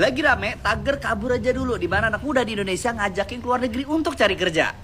Lagi rame, tagar kabur aja dulu, di mana anak muda di Indonesia ngajakin keluar negeri untuk cari kerja.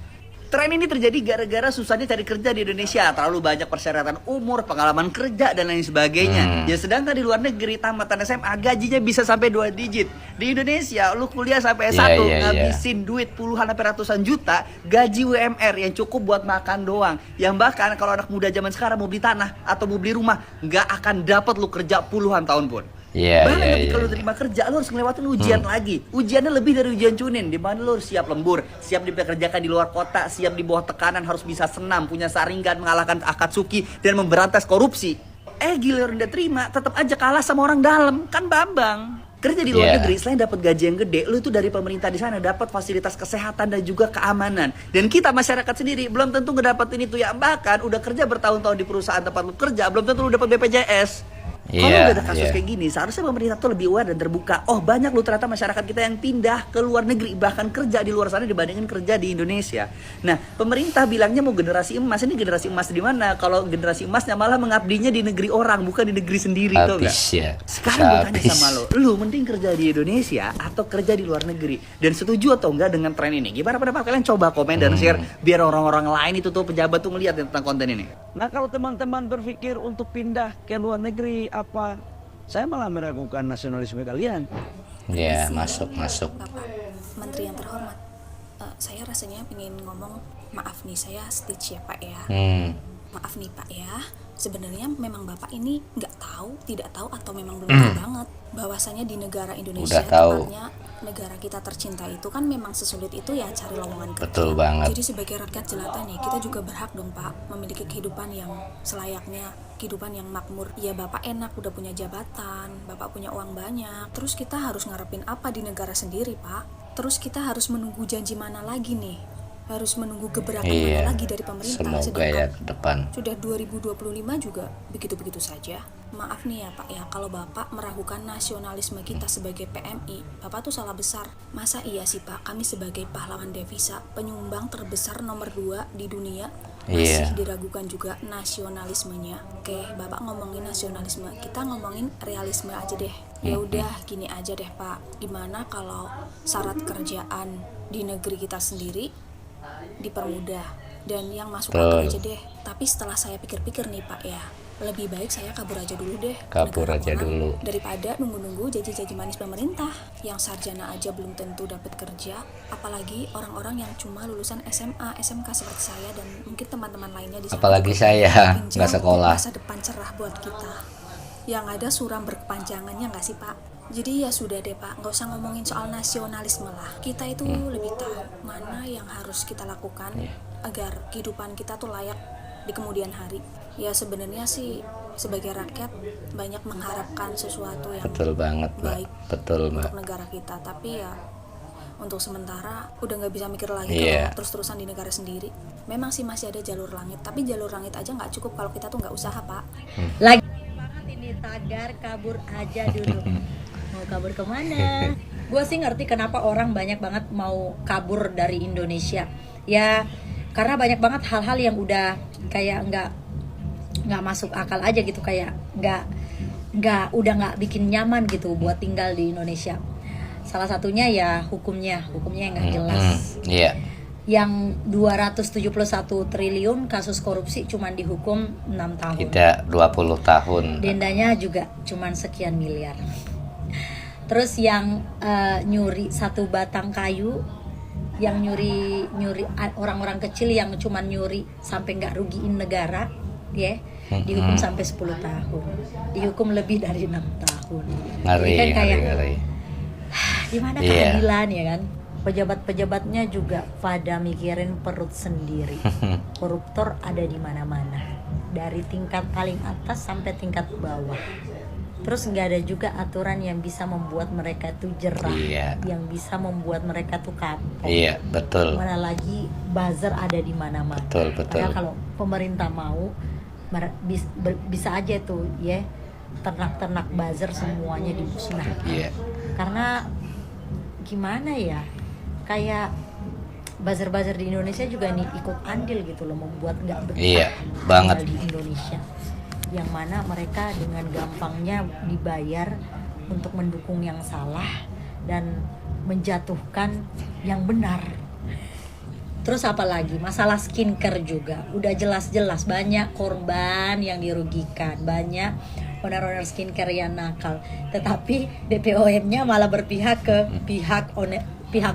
Tren ini terjadi gara-gara susahnya cari kerja di Indonesia, terlalu banyak persyaratan umur, pengalaman kerja, dan lain sebagainya. Ya sedangkan di luar negeri, tamatan SMA gajinya bisa sampai 2 digit. Di Indonesia, lu kuliah sampai S1, ngabisin duit puluhan sampai ratusan juta, gaji UMR yang cukup buat makan doang. Yang bahkan kalau anak muda zaman sekarang mau beli tanah atau mau beli rumah, nggak akan dapat lu kerja puluhan tahun pun. Bahkan kalau terima kerja, lu harus ngelewatin ujian lagi. Ujiannya lebih dari ujian cunin, di mana lu harus siap lembur, siap dipekerjakan di luar kota, siap di bawah tekanan, harus bisa senam, punya saringan, mengalahkan Akatsuki, dan memberantas korupsi. Giliran udah terima, tetap aja kalah sama orang dalam, kan Bambang. Kerja di luar negeri, selain dapat gaji yang gede, lu itu dari pemerintah di sana dapat fasilitas kesehatan dan juga keamanan. Dan kita masyarakat sendiri belum tentu ngedapetin itu ya. Bahkan udah kerja bertahun-tahun di perusahaan tempat lu kerja, belum tentu lu dapat BPJS. Kalau udah ada kasus kayak gini, seharusnya pemerintah tuh lebih aware dan terbuka. Oh, banyak lu ternyata masyarakat kita yang pindah ke luar negeri, bahkan kerja di luar sana dibandingin kerja di Indonesia. Nah, pemerintah bilangnya mau generasi emas. Ini generasi emas di mana? Kalau generasi emasnya malah mengabdinya di negeri orang, bukan di negeri sendiri, tuh enggak? Sekarang gue tanya sama lu mending kerja di Indonesia atau kerja di luar negeri? Dan setuju atau enggak dengan tren ini? Gimana pendapat kalian? Coba komen dan share biar orang-orang lain itu tuh pejabat tuh ngeliat tentang konten ini. Nah, kalau teman-teman berpikir untuk pindah ke luar negeri, apa saya malah meragukan nasionalisme kalian. Masuk. Bapak Menteri yang terhormat, saya rasanya ingin ngomong maaf nih, saya stitch ya Pak ya. Maaf nih Pak ya, sebenarnya memang Bapak ini tidak tahu atau memang belum tahu banget bahwasanya di negara Indonesia, tepatnya negara kita tercinta itu kan memang sesulit itu ya cari lowongan kerja. Betul banget. Jadi sebagai rakyat jelata nih, kita juga berhak dong Pak memiliki kehidupan yang selayaknya, kehidupan yang makmur. Ya Bapak enak udah punya jabatan, Bapak punya uang banyak. Terus kita harus ngarepin apa di negara sendiri Pak? Terus kita harus menunggu janji mana lagi nih? Harus menunggu gebrakan mana lagi dari pemerintah? Semoga ya ke depan. Sudah 2025 juga begitu-begitu saja. Maaf nih ya Pak ya, kalau Bapak meragukan nasionalisme kita sebagai PMI, Bapak tuh salah besar. Masa iya sih Pak, kami sebagai pahlawan devisa, penyumbang terbesar nomor 2 di dunia, masih diragukan juga nasionalismenya. Oke, Bapak ngomongin nasionalisme, kita ngomongin realisme aja deh. Ya udah, gini aja deh Pak. Gimana kalau syarat kerjaan di negeri kita sendiri dipermudah dan yang masuk akal aja deh. Tapi setelah saya pikir-pikir nih Pak ya, lebih baik saya kabur aja dulu deh. Daripada nunggu-nunggu janji-janji manis pemerintah yang sarjana aja belum tentu dapat kerja, apalagi orang-orang yang cuma lulusan SMA, SMK seperti saya dan mungkin teman-teman lainnya di sana. Apalagi saya nggak sekolah. Masa depan cerah buat kita. Yang ada suram berkepanjangannya nggak sih Pak? Jadi ya sudah deh Pak, nggak usah ngomongin soal nasionalisme lah. Kita itu lebih tahu mana yang harus kita lakukan agar kehidupan kita tuh layak di kemudian hari. Ya sebenarnya sih sebagai rakyat banyak mengharapkan sesuatu yang baik untuk negara kita. Tapi ya untuk sementara udah nggak bisa mikir lagi kalau terus-terusan di negara sendiri. Memang sih masih ada jalur langit, tapi jalur langit aja nggak cukup kalau kita tuh nggak usaha Pak. Lagi banget ini tagar kabur aja dulu. Mau kabur kemana? Gue sih ngerti kenapa orang banyak banget mau kabur dari Indonesia. Ya karena banyak banget hal-hal yang udah kayak nggak masuk akal aja gitu, kayak udah nggak bikin nyaman gitu buat tinggal di Indonesia. Salah satunya ya hukumnya yang nggak jelas. Yang 271 triliun kasus korupsi cuman dihukum 6 tahun. Tidak 20 tahun. Dendanya juga cuman sekian miliar. Terus yang nyuri satu batang kayu, yang nyuri orang-orang kecil yang cuman nyuri sampai nggak rugiin negara, dihukum sampai 10 tahun, dihukum lebih dari 6 tahun. Ngeri, kan kayak ngeri. Gimana keadilan ya kan? Pejabat-pejabatnya juga pada mikirin perut sendiri. Koruptor ada di mana-mana, dari tingkat paling atas sampai tingkat bawah. Terus nggak ada juga aturan yang bisa membuat mereka tuh jerah, yang bisa membuat mereka tuh kapok. Betul. Mana lagi buzzer ada di mana-mana. Betul. Padahal kalau pemerintah mau bisa aja tuh ternak-ternak buzzer semuanya dimusnahkan. Karena gimana ya, kayak buzzer-buzzer di Indonesia juga nih ikut andil gitu loh, membuat nggak betah banget di Indonesia. Yang mana mereka dengan gampangnya dibayar untuk mendukung yang salah dan menjatuhkan yang benar. Terus apa lagi? Masalah skincare juga. Udah jelas-jelas banyak korban yang dirugikan, banyak owner-owner skincare yang nakal. Tetapi BPOM-nya malah berpihak ke pihak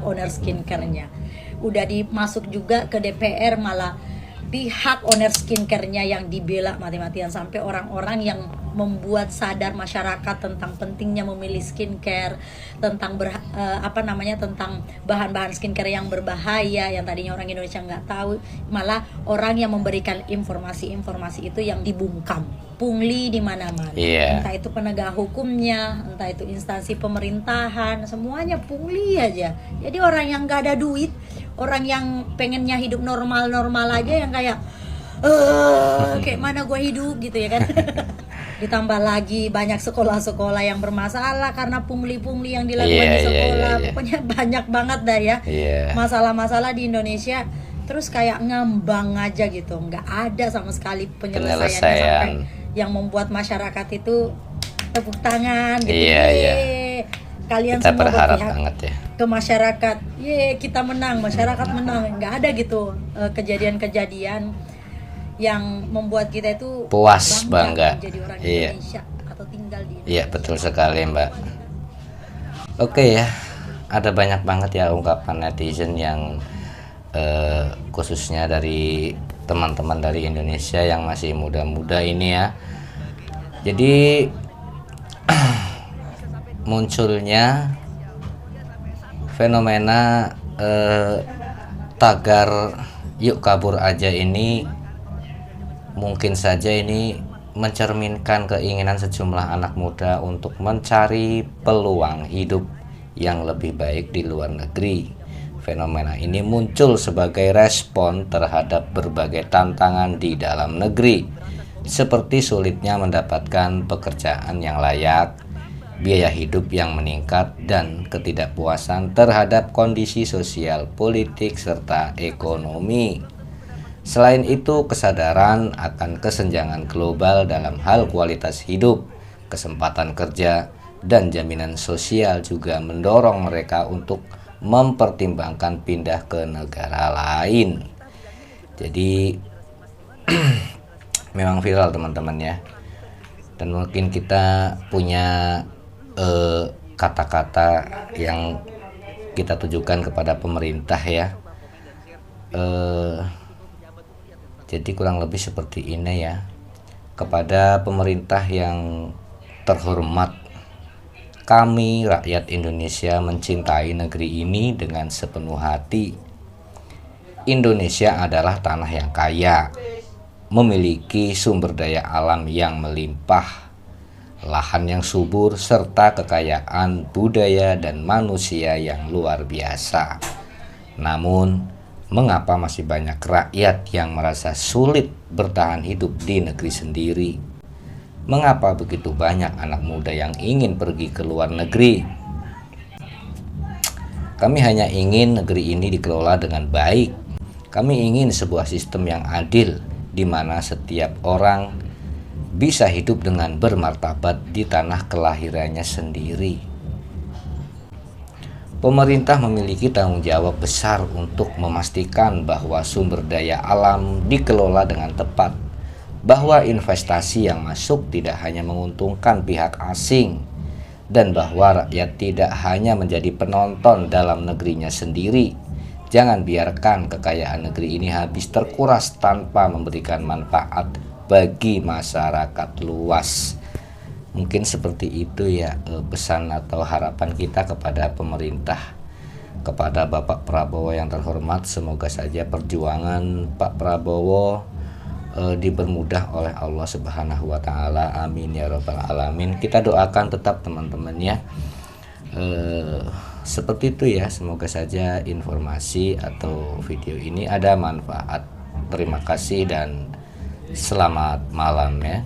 owner skincare-nya. Udah dimasuk juga ke DPR, malah pihak owner skincare-nya yang dibela mati-matian, sampai orang-orang yang membuat sadar masyarakat tentang pentingnya memilih skincare, tentang tentang bahan-bahan skincare yang berbahaya yang tadinya orang Indonesia nggak tahu, malah orang yang memberikan informasi-informasi itu yang dibungkam, pungli di mana-mana. Entah itu penegak hukumnya, entah itu instansi pemerintahan, semuanya pungli aja. Jadi orang yang nggak ada duit, orang yang pengennya hidup normal-normal aja, yang kayak kayak mana gue hidup gitu ya kan. Ditambah lagi banyak sekolah-sekolah yang bermasalah karena pungli-pungli yang dilakukan di sekolah. Pokoknya banyak banget dah ya masalah-masalah di Indonesia. Terus kayak ngambang aja gitu, nggak ada sama sekali penyelesaiannya, sampai yang membuat masyarakat itu tepuk tangan gitu. Kalian kita semua berharap berpihak banget ya ke masyarakat, kita menang, masyarakat menang. Nggak ada gitu kejadian-kejadian yang membuat kita itu puas, bangga menjadi orang Indonesia atau tinggal di Indonesia. Iya, betul sekali Mbak. Oke ya, ada banyak banget ya ungkapan netizen yang khususnya dari teman-teman dari Indonesia yang masih muda-muda ini ya. Jadi munculnya fenomena tagar yuk kabur aja ini mungkin saja ini mencerminkan keinginan sejumlah anak muda untuk mencari peluang hidup yang lebih baik di luar negeri. Fenomena ini muncul sebagai respon terhadap berbagai tantangan di dalam negeri, seperti sulitnya mendapatkan pekerjaan yang layak, biaya hidup yang meningkat, dan ketidakpuasan terhadap kondisi sosial, politik, serta ekonomi. Selain itu, kesadaran akan kesenjangan global dalam hal kualitas hidup, kesempatan kerja, dan jaminan sosial juga mendorong mereka untuk mempertimbangkan pindah ke negara lain. Jadi memang viral teman-teman ya. Dan mungkin kita punya kata-kata yang kita tujukan kepada pemerintah ya. Jadi kurang lebih seperti ini ya. Kepada pemerintah yang terhormat, kami rakyat Indonesia mencintai negeri ini dengan sepenuh hati. Indonesia adalah tanah yang kaya, memiliki sumber daya alam yang melimpah, lahan yang subur, serta kekayaan budaya dan manusia yang luar biasa. Namun, mengapa masih banyak rakyat yang merasa sulit bertahan hidup di negeri sendiri? Mengapa begitu banyak anak muda yang ingin pergi ke luar negeri? Kami hanya ingin negeri ini dikelola dengan baik. Kami ingin sebuah sistem yang adil, di mana setiap orang bisa hidup dengan bermartabat di tanah kelahirannya sendiri. Pemerintah memiliki tanggung jawab besar untuk memastikan bahwa sumber daya alam dikelola dengan tepat, bahwa investasi yang masuk tidak hanya menguntungkan pihak asing, dan bahwa rakyat tidak hanya menjadi penonton dalam negerinya sendiri. Jangan biarkan kekayaan negeri ini habis terkuras tanpa memberikan manfaat bagi masyarakat luas. Mungkin seperti itu ya pesan atau harapan kita kepada pemerintah, kepada Bapak Prabowo yang terhormat. Semoga saja perjuangan Pak Prabowo dipermudah oleh Allah Subhanahu wa Ta'ala. Amin ya Rabbal Alamin. Kita doakan tetap teman-teman ya. Seperti itu ya. Semoga saja informasi atau video ini ada manfaat. Terima kasih dan selamat malam ya.